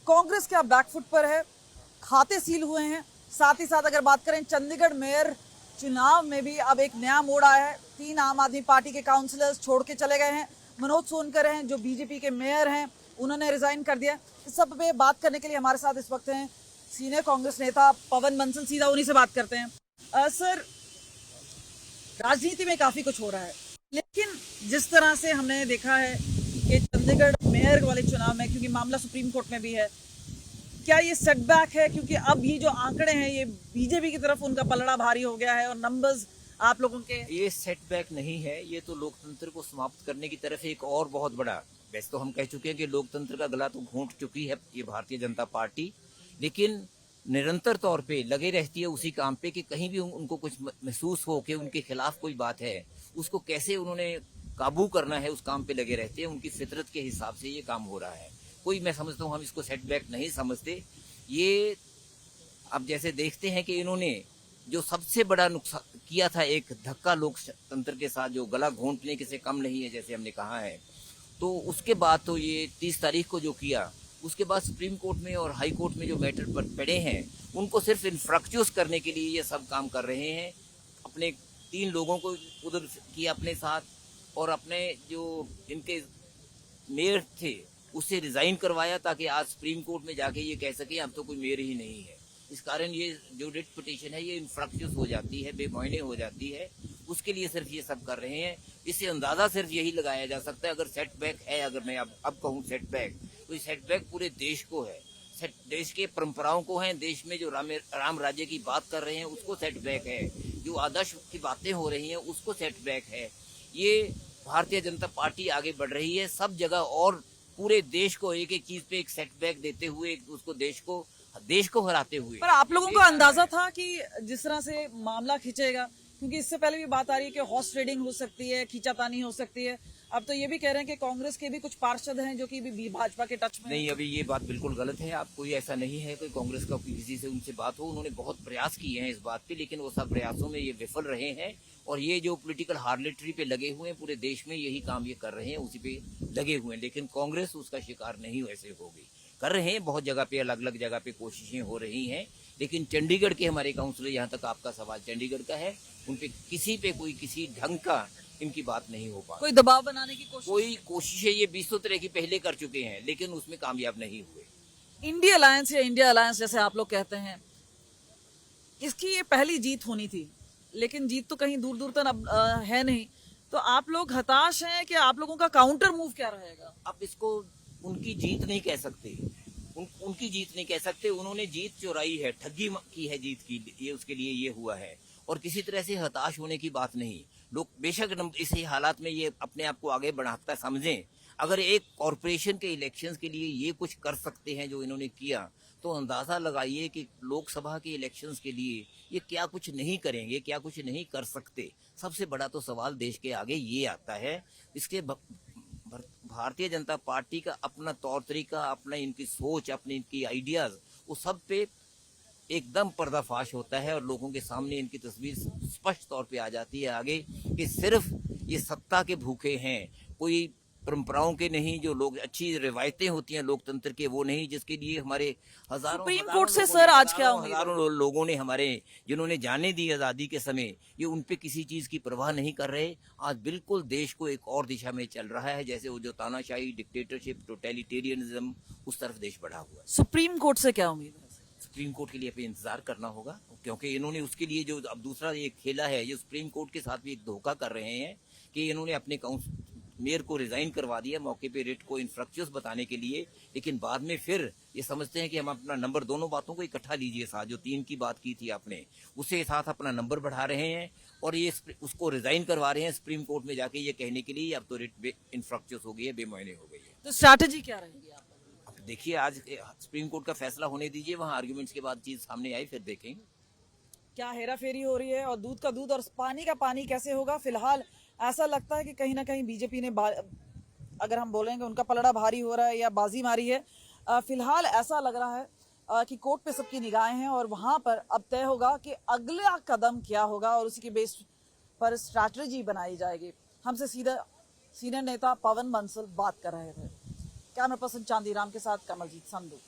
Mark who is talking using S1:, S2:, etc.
S1: कांग्रेस क्या बैकफुट पर है, खाते सील हुए हैं। साथ ही साथ अगर बात करें चंडीगढ़ मेयर चुनाव में भी अब एक नया मोड़ आया है। 3 आम आदमी पार्टी के काउंसलर्स छोड़ के चले गए हैं। मनोज सोनकर हैं जो बीजेपी के मेयर हैं, उन्होंने रिजाइन कर दिया। इस सब पे बात करने के लिए हमारे साथ इस वक्त हैं सीनियर कांग्रेस नेता पवन बंसल। सीधा उन्हीं से बात करते हैं। सर, राजनीति में काफी कुछ हो रहा है, लेकिन जिस तरह से हमने देखा है कि चंडीगढ़ मेयर वाले चुनाव में, क्योंकि मामला सुप्रीम कोर्ट में भी है, क्या ये सेटबैक है? क्योंकि अब ये जो आंकड़े हैं ये बीजेपी की तरफ उनका पलड़ा भारी हो गया है और नंबर्स आप लोगों के।
S2: ये सेटबैक नहीं है, ये तो लोकतंत्र को समाप्त करने की तरफ एक और बहुत बड़ा। वैसे तो हम कह चुके हैं कि लोकतंत्र का गला तो घोंट चुकी है ये भारतीय जनता पार्टी, लेकिन निरंतर तौर पे लगे रहती है उसी काम पे कि कहीं भी उनको कुछ महसूस हो कि उनके खिलाफ कोई बात है, उसको कैसे उन्होंने काबू करना है, उस काम पे लगे रहते हैं। उनकी फितरत के हिसाब से ये काम हो रहा है। कोई, मैं समझता हूँ, हम इसको सेटबैक नहीं समझते। ये अब जैसे देखते हैं कि इन्होंने जो सबसे बड़ा नुकसान किया था, एक धक्का लोकतंत्र के साथ, जो गला घोंटने के से कम नहीं है जैसे हमने कहा है, तो उसके बाद तो ये 30 तारीख को जो किया, उसके बाद सुप्रीम कोर्ट में और हाई कोर्ट में जो मैटर पर पड़े हैं, उनको सिर्फ इन्फ्रक्चुअस करने के लिए ये सब काम कर रहे हैं। अपने 3 लोगों को उधर किया अपने साथ, और अपने जो इनके मेयर थे उससे रिजाइन करवाया ताकि आज सुप्रीम कोर्ट में जाके ये कह सके अब तो कोई मेयर ही नहीं है। इस कारण ये जो रिट पिटीशन है ये इन्फ्रक्चुअस हो जाती है, बेमायने हो जाती है। उसके लिए सिर्फ ये सब कर रहे हैं। इससे अंदाजा सिर्फ यही लगाया जा सकता है, अगर सेटबैक है, अगर मैं अब कहूँ सेटबैक, तो ये सेटबैक पूरे देश को है, देश के परंपराओं को है। देश में जो राम राज्य की बात कर रहे हैं उसको सेटबैक है, जो आदर्श की बातें हो रही हैं उसको सेटबैक है। ये भारतीय जनता पार्टी आगे बढ़ रही है सब जगह, और पूरे देश को एक एक चीज पे एक सेटबैक देते हुए, उसको देश को हराते हुए।
S1: पर आप लोगों को अंदाजा था कि जिस तरह से मामला खींचेगा, क्योंकि इससे पहले भी बात आ रही है कि हॉर्स ट्रेडिंग हो सकती है, खींचातानी हो सकती है। अब तो ये भी कह रहे हैं कि कांग्रेस के भी कुछ पार्षद हैं जो कि भी भाजपा के टच में
S2: नहीं, अभी ये बात बिल्कुल गलत है। आप, कोई ऐसा नहीं है कोई कांग्रेस का किसी से उनसे बात हो। उन्होंने बहुत प्रयास किए हैं इस बात पे, लेकिन वो सब प्रयासों में ये विफल रहे हैं। और ये जो पॉलिटिकल हार्लेटरी पे लगे हुए हैं, पूरे देश में यही काम ये कर रहे हैं, उसी पे लगे हुए हैं। लेकिन कांग्रेस उसका शिकार नहीं वैसे होगी। कर रहे हैं बहुत जगह पे, अलग अलग जगह पे कोशिशें हो रही हैं, लेकिन चंडीगढ़ के हमारे काउंसलर, यहाँ तक आपका सवाल चंडीगढ़ का है, उन पे किसी पे कोई किसी ढंग का इनकी बात नहीं हो पा।
S1: कोई दबाव बनाने की
S2: कोई कोशिशें ये 20 तरह की पहले कर चुके हैं, लेकिन उसमें कामयाब नहीं हुए।
S1: इंडिया अलायंस या इंडिया अलायंस जैसे आप लोग कहते हैं, इसकी ये पहली जीत होनी थी, लेकिन जीत तो कहीं दूर दूर तक अब है नहीं। तो आप लोग हताश हैं कि आप लोगों का काउंटर मूव क्या रहेगा?
S2: अब इसको उनकी जीत नहीं कह सकते, उनकी जीत नहीं कह सकते। उन्होंने जीत चुराई है, ठगी की है जीत की, ये उसके लिए ये हुआ है। और किसी तरह से हताश होने की बात नहीं। लोग बेशक इसी हालात में ये अपने आप को आगे बढ़ाता समझें। अगर एक कॉरपोरेशन के इलेक्शंस के लिए ये कुछ कर सकते हैं जो इन्होंने किया, तो अंदाजा लगाइए कि लोकसभा के इलेक्शंस के लिए ये क्या कुछ नहीं करेंगे, क्या कुछ नहीं कर सकते। सबसे बड़ा तो सवाल देश के आगे ये आता है। इसके भारतीय जनता पार्टी का अपना तौर तरीका, अपना इनकी सोच, अपनी इनकी आइडियाज, वो सब पे एकदम पर्दाफाश होता है और लोगों के सामने इनकी तस्वीर स्पष्ट तौर पे आ जाती है आगे कि सिर्फ ये सत्ता के भूखे हैं, कोई परंपराओं के नहीं। जो लोग अच्छी रिवायतें होती हैं लोकतंत्र के, वो नहीं, जिसके लिए हमारे
S1: सुप्रीम कोर्ट से सर आज क्या
S2: हजारों लोगों ने, हमारे जिन्होंने जाने दी आजादी के समय, ये उन पे किसी चीज की परवाह नहीं कर रहे। आज बिल्कुल देश को एक और दिशा में चल रहा है, जैसे वो जो तानाशाही, डिक्टेटरशिप, टोटलिटेरियनिज्म, उस तरफ देश बढ़ा हुआ है।
S1: सुप्रीम कोर्ट से क्या उम्मीद है?
S2: सुप्रीम कोर्ट के लिए पे इंतजार करना होगा, क्योंकि इन्होंने उसके लिए जो अब दूसरा ये खेला है, ये सुप्रीम कोर्ट के साथ भी एक धोखा कर रहे हैं कि इन्होंने अपने मेयर को रिजाइन करवा दिया मौके पे रिट को इन्फ्रक्चुअस बताने के लिए, लेकिन बाद में फिर ये समझते हैं कि हम अपना नंबर, दोनों बातों को इकट्ठा लीजिए साथ, जो 3 की बात की थी आपने, उससे साथ अपना नंबर बढ़ा रहे हैं और ये उसको रिजाइन करवा रहे हैं सुप्रीम कोर्ट में जाके ये कहने के लिए अब तो रिट इन्फ्रक्चुअस हो गई है, बेमायने हो गई है।
S1: तो स्ट्रैटेजी क्या रहेगी आप?
S2: देखिए, आज सुप्रीम कोर्ट का फैसला होने दीजिए, वहाँ आर्ग्यूमेंट्स के बाद चीज सामने आई, फिर देखेंगे
S1: क्या हेरा फेरी हो रही है और दूध का दूध और पानी का पानी कैसे होगा। फिलहाल ऐसा लगता है कि कहीं ना कहीं बीजेपी ने, अगर हम बोलेंगे उनका पलड़ा भारी हो रहा है या बाजी मारी है, फिलहाल ऐसा लग रहा है कि कोर्ट पे सबकी निगाहें हैं और वहां पर अब तय होगा कि अगला कदम क्या होगा और उसी के बेस पर स्ट्रैटेजी बनाई जाएगी। हमसे सीधा सीनियर नेता पवन बंसल बात कर रहे थे। कैमरा पर्सन चांदीराम के साथ कमलजीत संधू।